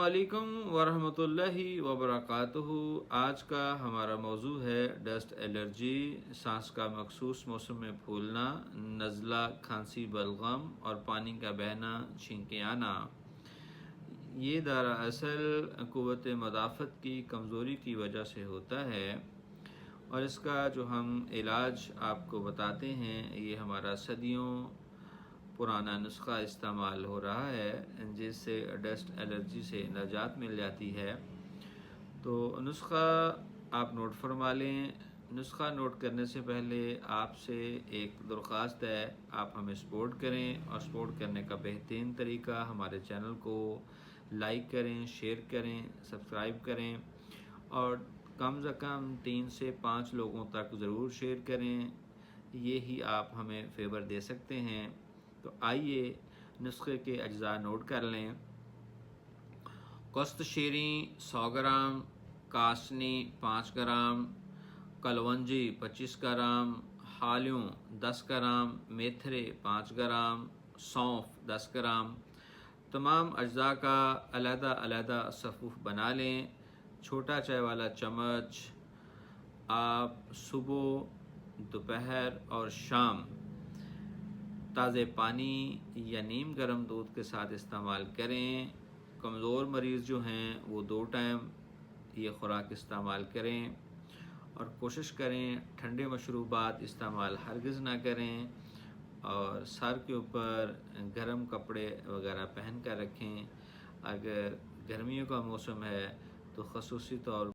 अस्सलामुअलैकुम वरहमतुल्लाहि वबरकातुहू। आज का हमारा मौजू है डस्ट एलर्जी, सांस का मखसूस मौसम में फूलना, नज़ला, खांसी, बलगम और पानी का बहना, छींकें आना। ये दरअसल क़ुव्वत मदाफ़त की कमज़ोरी की वजह से होता है और इसका जो हम इलाज आपको बताते हैं ये हमारा सदियों पुराना नुस्खा इस्तेमाल हो रहा है जिससे डस्ट एलर्जी से निजात मिल जाती है। तो नुस्खा आप नोट फरमा लें। नुस्खा नोट करने से पहले आपसे एक दरख्वास्त है, आप हमें सपोर्ट करें और सपोर्ट करने का बेहतरीन तरीका हमारे चैनल को लाइक करें, शेयर करें, सब्सक्राइब करें और कम से कम 3 से 5 लोगों तक ज़रूर शेयर करें। ये ही आप हमें फेवर दे सकते हैं। तो आइए नुस्खे के अज्जा नोट कर लें। गोश्त शीरी 100 ग्राम, कासनी 5 ग्राम, कलवंजी 25 ग्राम, हालियों 10 ग्राम, मेथरे 5 ग्राम, सौंफ 10 ग्राम। तमाम अज्जा का अलग-अलग सफ़ूफ़ बना लें। छोटा चाय वाला चम्मच आप सुबह, दोपहर और शाम ताज़े पानी या नीम गर्म दूध के साथ इस्तेमाल करें। कमज़ोर मरीज़ जो हैं वो 2 टाइम ये ख़ुराक इस्तेमाल करें और कोशिश करें ठंडे मशरूबात इस्तेमाल हरगिज़ ना करें और सर के ऊपर गर्म कपड़े वगैरह पहन कर रखें। अगर गर्मियों का मौसम है तो ख़ुसूसी तौर